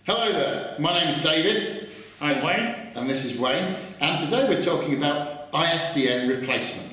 Hello there, my name's David. I'm Wayne. And this is Wayne. And today we're talking about ISDN replacement.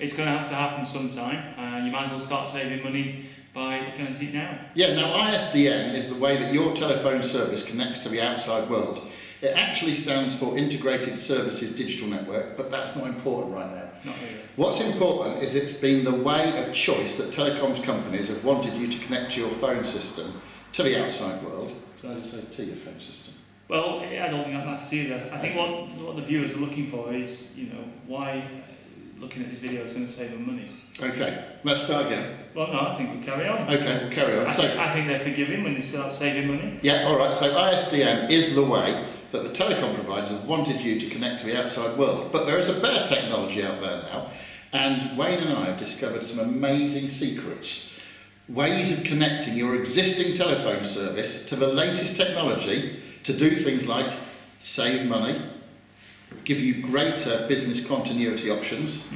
It's going to have to happen sometime. You might as well start saving money by looking at it now. Yeah, now ISDN is the way that your telephone service connects to the outside world. It actually stands for Integrated Services Digital Network, but that's not important right now. Not really. What's important is it's been the way of choice that telecoms companies have wanted you to connect to your phone system to the outside world. Did I just say to your phone system? Well, I don't think that matters either. I think what the viewers are looking for is, why looking at this video is going to save them money. Okay, let's start again. Well, no, I think we'll carry on. Okay, we'll carry on. I think they're forgiving when they start saving money. Yeah, all right. So ISDN is the way that the telecom providers have wanted you to connect to the outside world. But there is a better technology out there now, and Wayne and I have discovered some amazing secrets, ways of connecting your existing telephone service to the latest technology to do things like save money, give you greater business continuity options,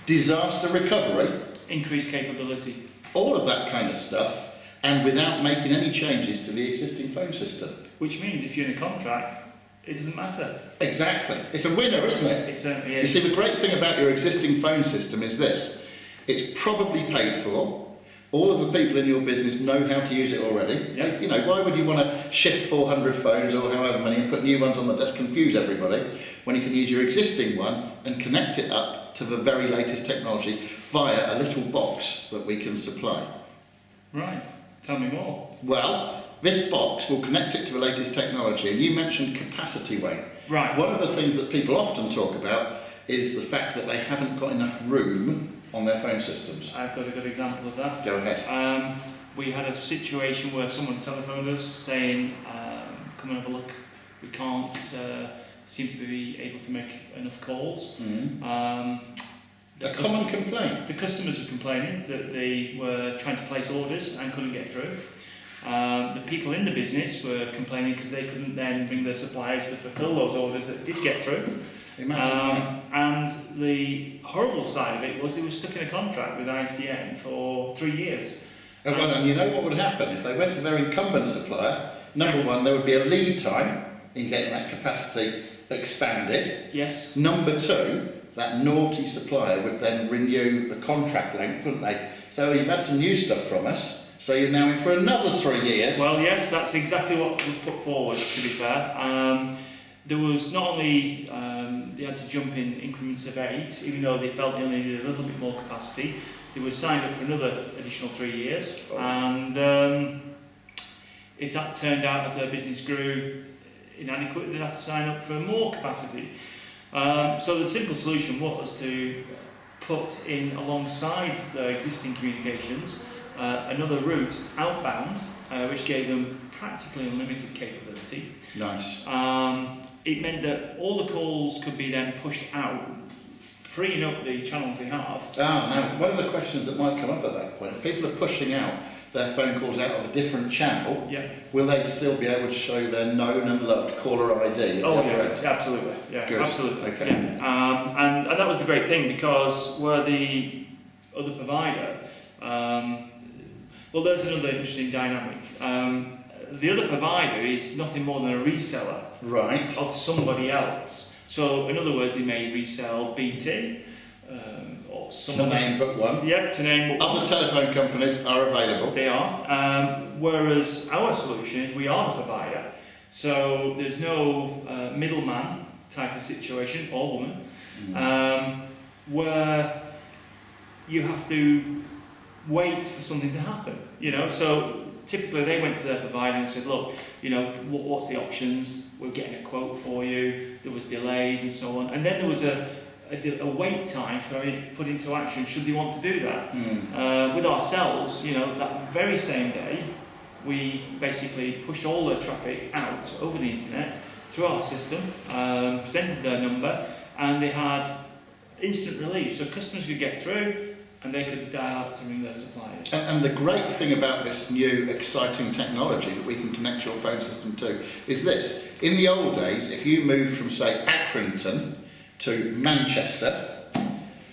disaster recovery, increase capability, all of that kind of stuff, and without making any changes to the existing phone system. Which means if you're in a contract, it doesn't matter. Exactly. It's a winner, isn't it? It certainly You is. see, the great thing about your existing phone system is this. It's probably paid for. All of the people in your business know how to use it already. Yeah. You know, why would you want to shift 400 phones or however many and put new ones on the desk, confuse everybody, when you can use your existing one and connect it up to the very latest technology via a little box that we can supply? Right. Tell me more. Well, this box will connect it to the latest technology, and you mentioned capacity, Wayne. Right. One of the things that people often talk about is the fact that they haven't got enough room on their phone systems. I've got a good example of that. Go ahead. We had a situation where someone telephoned us saying, come and have a look, we can't seem to be able to make enough calls. A common complaint. The customers were complaining that they were trying to place orders and couldn't get through. The people in the business were complaining because they couldn't then bring their suppliers to fulfill those orders that did get through. Imagine and the horrible side of it was they were stuck in a contract with ISDN for 3 years. and you know what would happen if they went to their incumbent supplier? Number one, there would be a lead time in getting that capacity expanded. Yes. Number two, that naughty supplier would then renew the contract length, wouldn't they? So you've had some new stuff from us, so you're now in for another 3 years. Well, yes, that's exactly what was put forward, to be fair. There was not only they had to jump in increments of 8, even though they felt they only needed a little bit more capacity. They were signed up for another additional 3 years, and if that turned out as their business grew inadequate, they'd have to sign up for more capacity. So the simple solution was to put in alongside their existing communications another route outbound, which gave them practically unlimited capability. Nice. It meant that all the calls could be then pushed out, freeing up the channels they have. Now, one of the questions that might come up at that point, if people are pushing out their phone calls out of a different channel, will they still be able to show their known and loved caller ID? Oh, yeah, absolutely. Yeah, good. Absolutely. Okay. Yeah. And that was the great thing, because where the other provider, well, there's another interesting dynamic. The other provider is nothing more than a reseller of somebody else. So, in other words, they may resell BT or somebody. To name but one. Yeah, to name but one. Other telephone companies are available. They are. Whereas our solution is we are the provider. So, there's no middleman type of situation, or woman, where you have to wait for something to happen. So typically they went to their provider and said, look, what's the options? We're getting a quote for you. There was delays and so on, and then there was a wait time for it put into action should they want to do that. With ourselves, that very same day, we basically pushed all the traffic out over the internet through our system, presented their number, and they had instant relief. So customers could get through, and they could dial out to ring their suppliers. And the great thing about this new exciting technology that we can connect your phone system to is this. In the old days, if you moved from, say, Accrington to Manchester,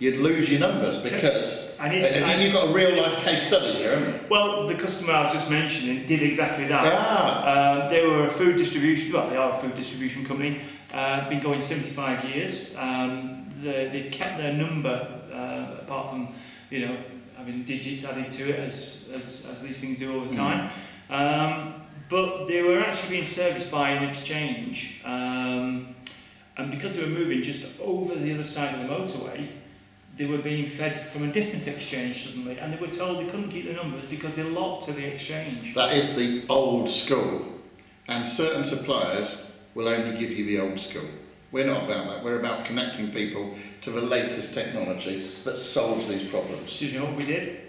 Yeah. you'd lose your numbers because you've got a real life case study here, haven't you? Well, the customer I was just mentioning did exactly that. They were a food distribution, well, they are a food distribution company, been going 75 years. They've kept their number, apart from, having digits added to it as these things do over time. But they were actually being serviced by an exchange, and because they were moving just over the other side of the motorway, they were being fed from a different exchange suddenly, and they were told they couldn't keep the numbers because they're locked to the exchange. That is the old school, and certain suppliers will only give you the old school. We're not about that. We're about connecting people to the latest technology that solves these problems. So you know what we did?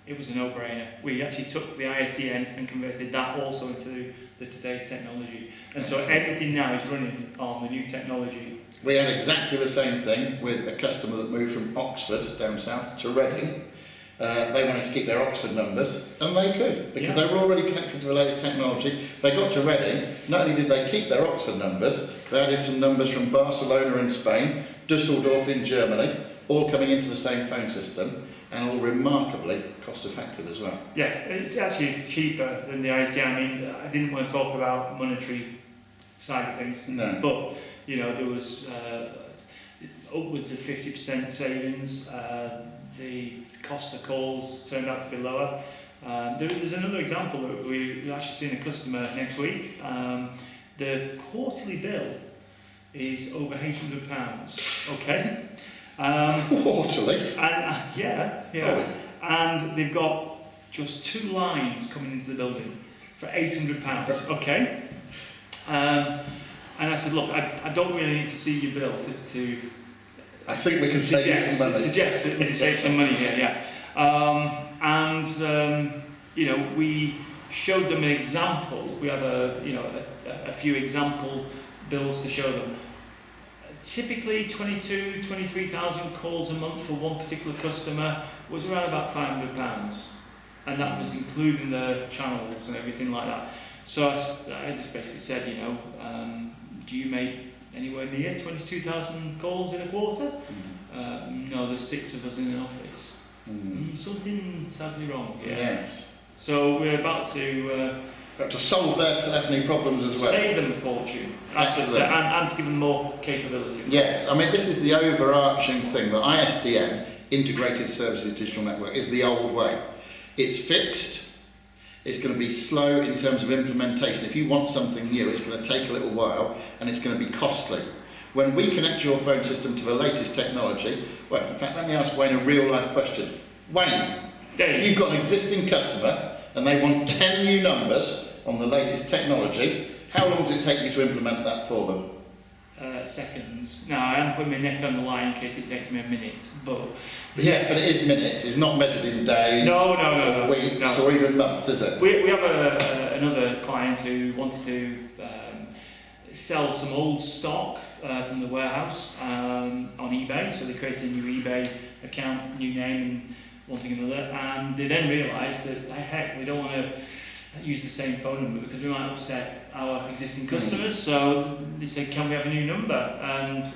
It was a no-brainer. We actually took the ISDN and converted that also into the today's technology. And so everything now is running on the new technology. We had exactly the same thing with a customer that moved from Oxford down south to Reading. They wanted to keep their Oxford numbers, and they could, because they were already connected to the latest technology. They got to Reading, not only did they keep their Oxford numbers, they added some numbers from Barcelona in Spain, Dusseldorf in Germany, all coming into the same phone system, and all remarkably cost effective as well. Yeah, it's actually cheaper than the ISDN. I mean, I didn't want to talk about monetary side of things, but there was upwards of 50% savings. The cost of calls turned out to be lower. There's another example that we're actually seeing a customer next week. The quarterly bill is over £800. Okay. Quarterly? And, yeah. Oh. And they've got just 2 lines coming into the building for £800. Okay. And I said, look, I don't really need to see your bill to I think we can save you some money. Suggest that we can save some money here, yeah. We showed them an example. We have a few example bills to show them. Typically 23,000 calls a month for one particular customer was around about £500, and that was including the channels and everything like that. So I just basically said, do you make anywhere near 22,000 calls in a quarter? No, there's 6 of us in an office. Something sadly wrong. Yeah. Yes. So we're about to solve their telephony problems as well. Save them a fortune. Absolutely. And to give them more capability. Yes, I mean this is the overarching thing. The ISDN, Integrated Services Digital Network, is the old way. It's fixed. It's going to be slow in terms of implementation. If you want something new, it's going to take a little while and it's going to be costly. When we connect your phone system to the latest technology, well, in fact, let me ask Wayne a real-life question. Wayne, if you've got an existing customer and they want 10 new numbers on the latest technology, how long does it take you to implement that for them? Seconds. Now, I am putting my neck on the line in case it takes me a minute, but... Yeah, but it is minutes. It's not measured in days or weeks or even months, is it? We have another client who wanted to sell some old stock from the warehouse on eBay, so they created a new eBay account, new name and one thing and another, and they then realised that, heck, we don't want to use the same phone number because we might upset our existing customers. So they said, can we have a new number? And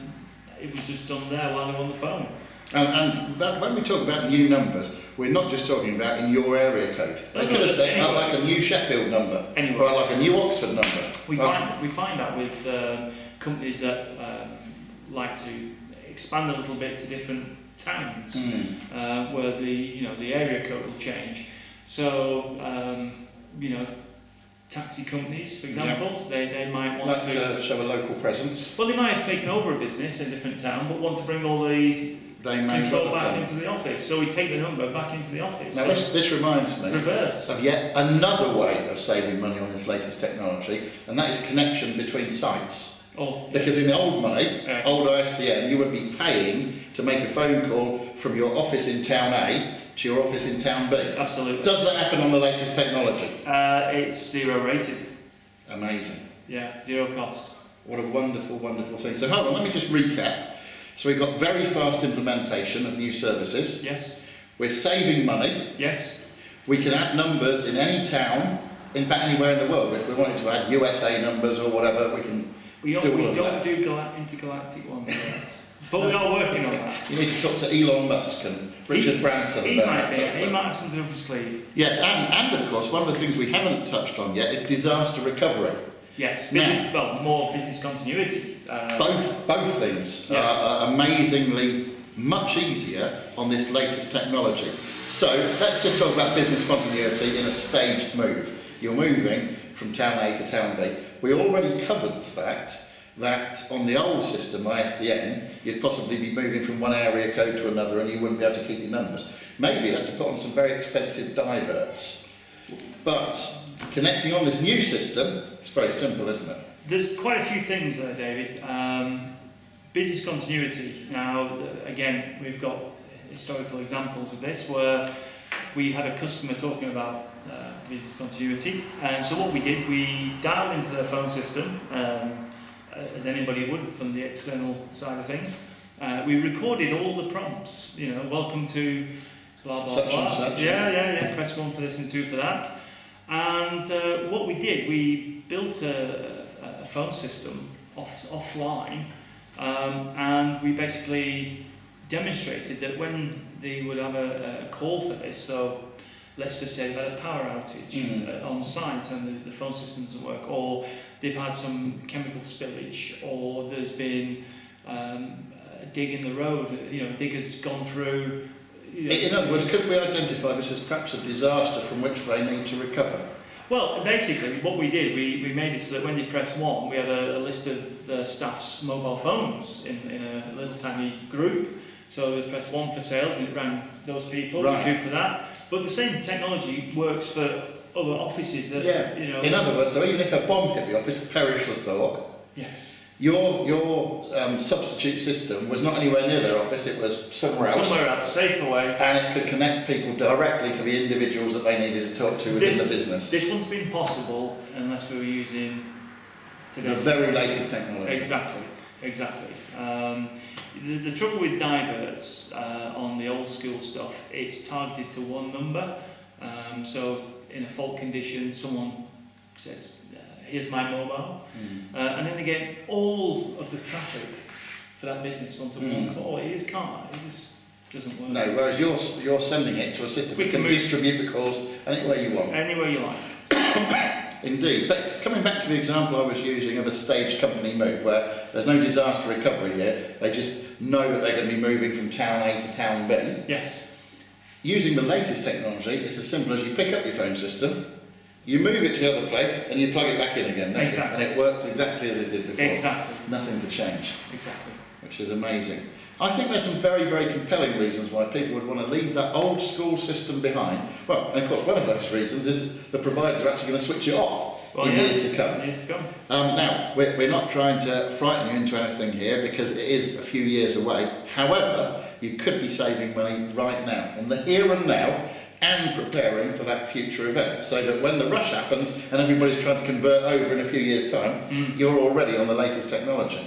it was just done there while they were on the phone. And when we talk about new numbers, we're not just talking about in your area code. They could have said, I'd like a new Sheffield number, or I'd like a new Oxford number. We find that with companies that like to expand a little bit to different towns, where the area code will change. So taxi companies, for example, they might want to show a local presence. Well, they might have taken over a business in a different town, but want to bring all the control back into the office. So we take the number back into the office. Now this reminds me of yet another way of saving money on this latest technology, and that is connection between sites. Because in the old money, old ISDN, you would be paying to make a phone call from your office in town A to your office in town B. Absolutely. Does that happen on the latest technology? It's 0 rated. Amazing. Yeah, 0 cost. What a wonderful, wonderful thing. So hold on, let me just recap. So we've got very fast implementation of new services. Yes. We're saving money. Yes. We can add numbers in any town, in fact anywhere in the world. If we wanted to add USA numbers or whatever, we can do all of that. We don't do intergalactic ones yet. But we are working on that. You need to talk to Elon Musk and Richard Branson He about might that be. sort of He stuff. might have something up his sleeve. Yes, and of course, one of the things we haven't touched on yet is disaster recovery. Yes, more business continuity. Both things are amazingly much easier on this latest technology. So let's just talk about business continuity in a staged move. You're moving from town A to town B. We already covered the fact that on the old system, ISDN, you'd possibly be moving from one area code to another and you wouldn't be able to keep your numbers. Maybe you'd have to put on some very expensive diverts. But connecting on this new system, it's very simple, isn't it? There's quite a few things there, David. Business continuity. Now, again, we've got historical examples of this where we had a customer talking about business continuity. And so what we did, we dialed into their phone system, as anybody would from the external side of things. We recorded all the prompts, welcome to blah, blah, such blah. and such. Yeah, press 1 for this and 2 for that. And what we did, we built a phone system offline, and we basically demonstrated that when they would have a call for this, so let's just say they've had a power outage on site and the phone system doesn't work, or they've had some chemical spillage, or there's been a dig in the road, a digger's gone through. In other words, could we identify this as perhaps a disaster from which they need to recover? Well, basically, what we did, we made it so that when they press 1, we had a list of the staff's mobile phones in a little tiny group. So they press 1 for sales and it rang those people, right. 2 for that. But the same technology works for other offices that, In other words, so even if a bomb hit the office, perish the thought. Yes. Your substitute system was not anywhere near their office, it was somewhere else. Somewhere else, safe away. And it could connect people directly to the individuals that they needed to talk to within the business. This wouldn't have been possible unless we were using the very latest technology. Exactly. The trouble with diverts on the old school stuff, it's targeted to one number. So in a fault condition, someone says, here's my mobile. And then they get all of the traffic for that business onto one call. It just can't. It just doesn't work. No, whereas you're sending it to a system that can distribute the calls anywhere you want. Anywhere you like. Indeed. But coming back to the example I was using of a staged company move, where there's no disaster recovery here, they just know that they're going to be moving from town A to town B. Yes. Using the latest technology, it's as simple as you pick up your phone system, you move it to the other place, and you plug it back in again. Exactly. And it works exactly as it did before. Exactly. Nothing to change. Exactly. Which is amazing. I think there's some very, very compelling reasons why people would want to leave that old school system behind. Well, and of course, one of those reasons is the providers are actually going to switch it off in years to come. Years to come. Now, we're not trying to frighten you into anything here because it is a few years away. However, you could be saving money right now, in the here and now, and preparing for that future event, so that when the rush happens and everybody's trying to convert over in a few years' time, you're already on the latest technology.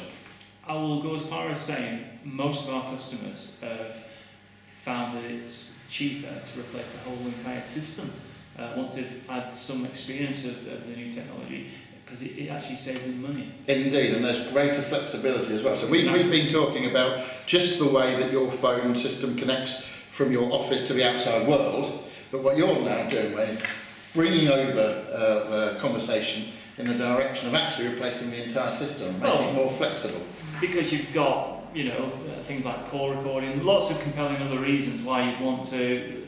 I will go as far as saying most of our customers have found that it's cheaper to replace the whole entire system once they've had some experience of the new technology, because it actually saves them money. Indeed, and there's greater flexibility as well. So we've been talking about just the way that your phone system connects from your office to the outside world, but what you're now doing, Wayne, is bringing over the conversation in the direction of actually replacing the entire system, making it more flexible. Because you've got, things like call recording, lots of compelling other reasons why you'd want to,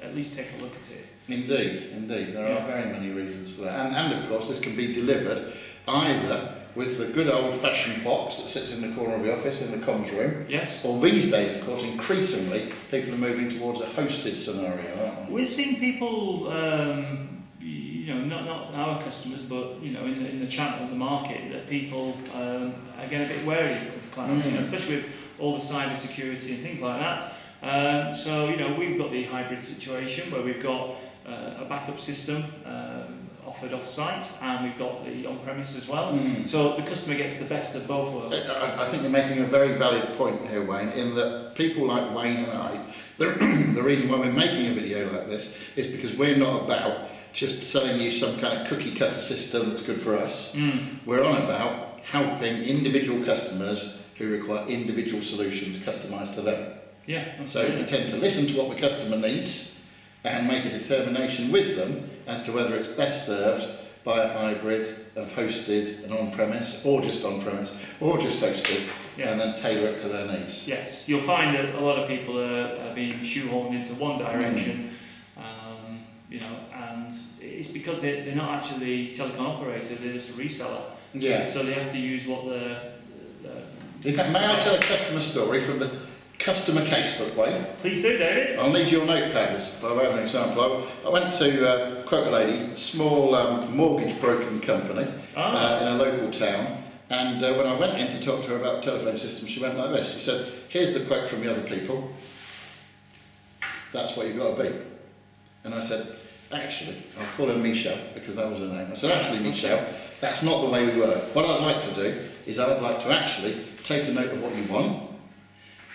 at least take a look at it. Indeed. There are very many reasons for that. And of course, this can be delivered either with the good old-fashioned box that sits in the corner of the office in the comms room. Yes. Or these days, of course, increasingly, people are moving towards a hosted scenario, aren't we? We're seeing people, not our customers, but in the channel, the market, that people are getting a bit wary of the cloud, especially with all the cyber security and things like that. So we've got the hybrid situation where we've got a backup system offered off-site, and we've got the on-premise as well. So the customer gets the best of both worlds. I think you're making a very valid point here, Wayne, in that people like Wayne and I, the reason why we're making a video like this is because we're not about just selling you some kind of cookie-cutter system that's good for us. We're on about helping individual customers who require individual solutions customised to them. Yeah. So we tend to listen to what the customer needs and make a determination with them as to whether it's best served by a hybrid of hosted and on-premise, or just on-premise, or just hosted, and then tailor it to their needs. Yes, you'll find that a lot of people are being shoehorned into one direction, and it's because they're not actually telecom operator, they're just a reseller. So they have to use what In fact, may I tell a customer story from the customer casebook, Wayne? Please do, David. I'll need your notepads by way of an example. I went to quote a lady, small mortgage broking company in a local town, and when I went in to talk to her about the telephone system, she went like this. She said, "Here's the quote from the other people. That's what you've got to be." And I said, "Actually, I'll call her Michelle because that was her name." I said, "Actually, Michelle, that's not the way we work. What I'd like to do is I'd like to actually take a note of what you want,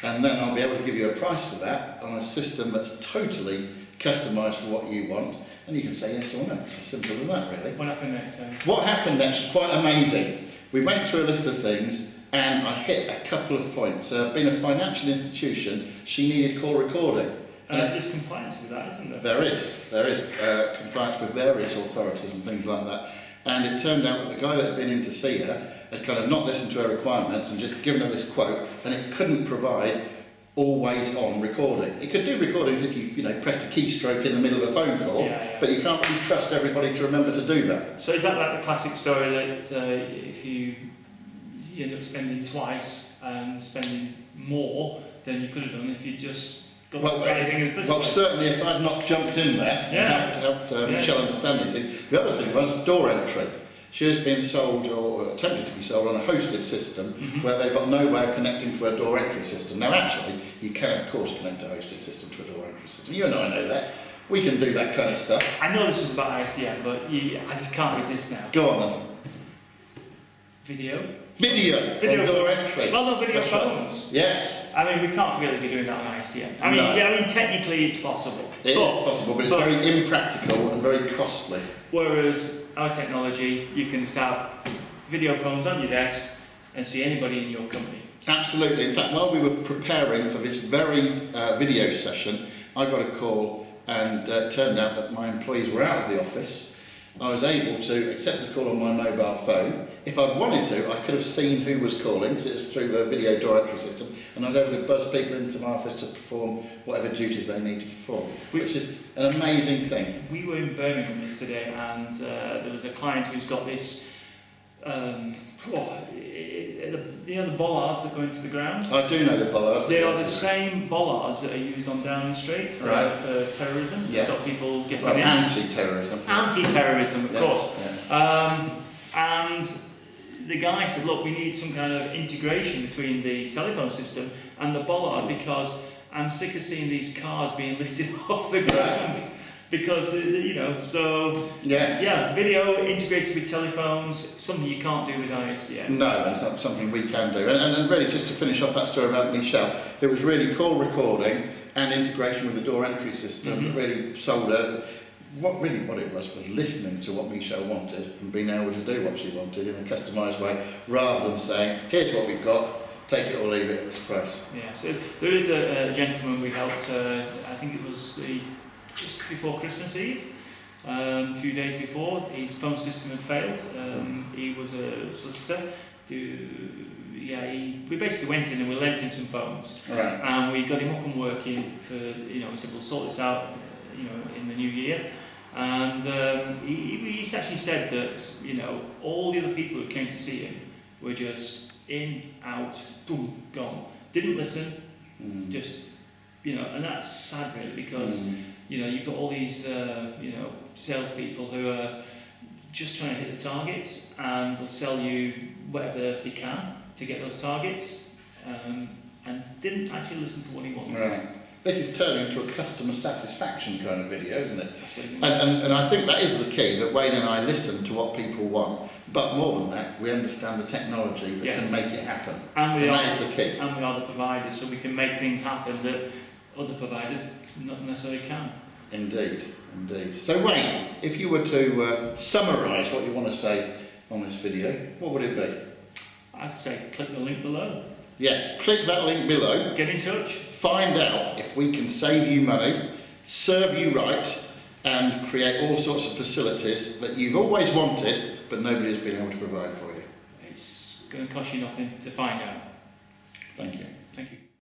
and then I'll be able to give you a price for that on a system that's totally customised for what you want, and you can say yes or no." It's as simple as that, really. What happened next then? What happened next was quite amazing. We went through a list of things, and I hit a couple of points. Being a financial institution, she needed call recording. There's compliance with that, isn't there? There is compliance with various authorities and things like that. And it turned out that the guy that had been in to see her had kind of not listened to her requirements and just given her this quote, and it couldn't provide always on recording. It could do recordings if you pressed a keystroke in the middle of a phone call, but you can't really trust everybody to remember to do that. So is that like the classic story that if you end up spending twice and spending more than you could have done if you just got the right thing in the first place? Well, certainly if I'd not jumped in there and helped Michelle understand these things. The other thing was door entry. She was being sold or attempted to be sold on a hosted system where they've got no way of connecting to a door entry system. Now actually, you can of course connect a hosted system to a door entry system. You and I know that. We can do that kind of stuff. I know this was about ISDN, but I just can't resist now. Go on then. Video door entry. Well, no, video That's phones. Right. Yes. I mean, we can't really be doing that on ISDN. I mean, technically it's possible. It is possible, but it's very impractical and very costly. Whereas our technology, you can just have video phones on your desk and see anybody in your company. Absolutely. In fact, while we were preparing for this very video session, I got a call, and it turned out that my employees were out of the office. I was able to accept the call on my mobile phone. If I'd wanted to, I could have seen who was calling, because it was through the video door entry system, and I was able to buzz people into my office to perform whatever duties they need to perform, which is an amazing thing. We were in Birmingham yesterday, and there was a client who's got this, the bollards that go into the ground. I do know the bollards. They are the same bollards that are used on Downing Street for terrorism, to stop people getting in. Anti-terrorism. Anti-terrorism, of course. Yeah. And the guy said, look, we need some kind of integration between the telephone system and the bollard, because I'm sick of seeing these cars being lifted off the ground. Because, so... Yes. Yeah, video integrated with telephones, something you can't do with ISDN. No, and it's something we can do. And really, just to finish off that story about Michelle, it was really call recording and integration with the door entry system that really sold her. What it was listening to what Michelle wanted and being able to do what she wanted in a customised way, rather than saying, here's what we've got, take it or leave it at this price. Yeah, so there is a gentleman we helped, I think it was just before Christmas Eve, a few days before. His phone system had failed. He was a solicitor. We basically went in and we lent him some phones, and we got him up and working for. We said we'll sort this out, in the new year. And he actually said that all the other people who came to see him were just in, out, boom, gone. Didn't listen, just and that's sad really, because. You've got all these, salespeople who are just trying to hit the targets, and they'll sell you whatever they can to get those targets, and didn't actually listen to what he wanted. Right. This is turning into a customer satisfaction kind of video, isn't it? And I think that is the key, that Wayne and I listen to what people want, but more than that, we understand the technology that can make it happen. And that is the key. And we are the providers, so we can make things happen that other providers not necessarily can. Indeed. So Wayne, if you were to summarise what you want to say on this video, what would it be? I'd say click the link below. Yes, click that link below. Get in touch. Find out if we can save you money, serve you right, and create all sorts of facilities that you've always wanted, but nobody has been able to provide for you. It's going to cost you nothing to find out.